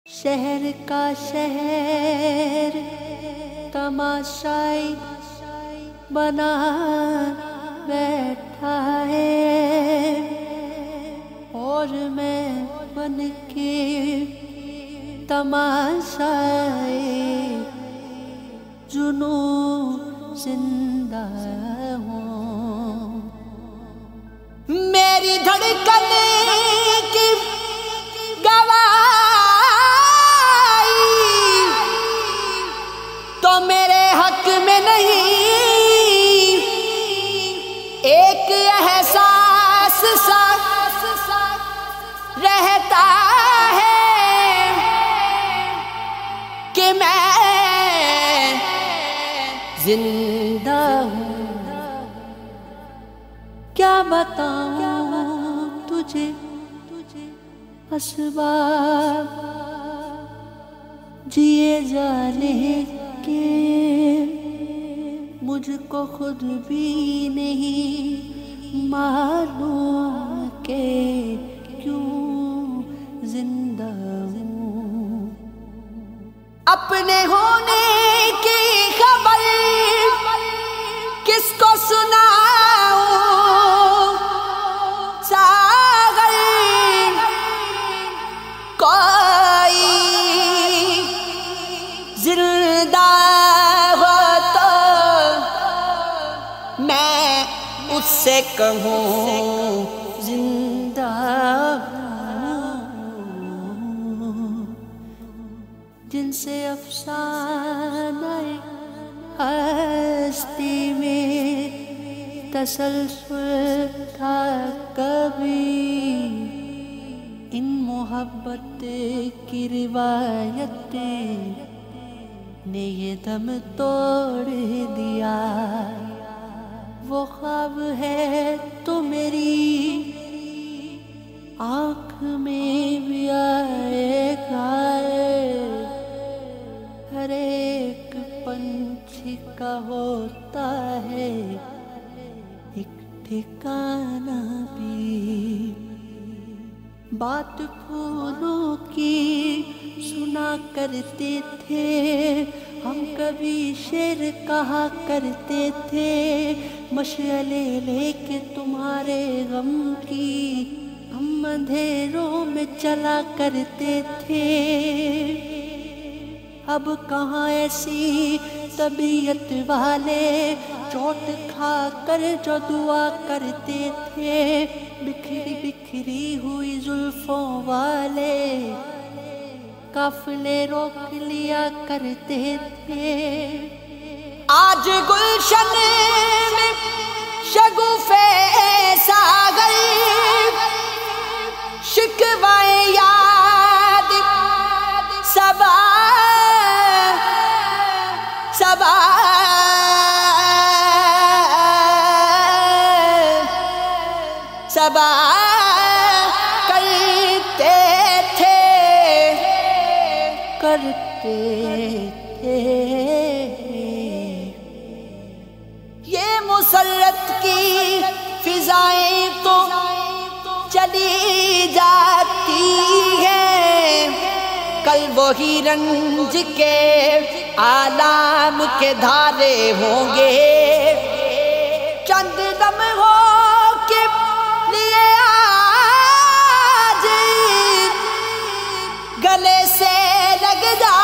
شہر کا شہر تماشائی بنا بیٹھا ہے اور میں بن کے تماشائی جنوں زندہ ہوں۔ میری دھڑکن کی تو میرے حق میں نہیں، ایک احساس سا رہتا ہے کہ میں زندہ ہوں۔ کیا بتاؤں تجھے اسباب جیے جانے کے، مجھ کو خود بھی نہیں معلوم کہ کیوں زندہ ہوں۔ اپنے ہونے کی خبر کس کو سناؤں، ساغر کوئی زندہ ہو تو میں اس سے کہوں زندہ ہوں۔ جن سے افسانہ ہستی میں تسلسل تھا کبھی، ان محبت کی روایتیں نے یہ دم توڑ دیا۔ وہ خواب ہے تو میری آنکھ میں بھی آئے گا، ہر ایک پنچھی کا ہوتا ہے ایک ٹھکانہ بھی۔ بات پھولوں کی سنا کرتے تھے ہم، کبھی شعر کہا کرتے تھے، مشعلے لے کے تمہارے غم کی ہم اندھیروں میں چلا کرتے تھے۔ اب کہاں ایسی طبیعت والے چوٹ کھا کر جو دعا کرتے تھے، بکھری بکھری ہوئی زلفوں والے قافلے روک لیا کرتے تھے۔ آج گلشن میں شگوفے ساغر شکوائے یاد صبا صبا صبا کرتے تھے۔ یہ مسرت کی فضائیں تو چلی جاتی ہیں، کل وہی رنج کے آلام کے دھارے ہوں گے۔ چند لمحوں کے لیے آج گلے سے لگ جا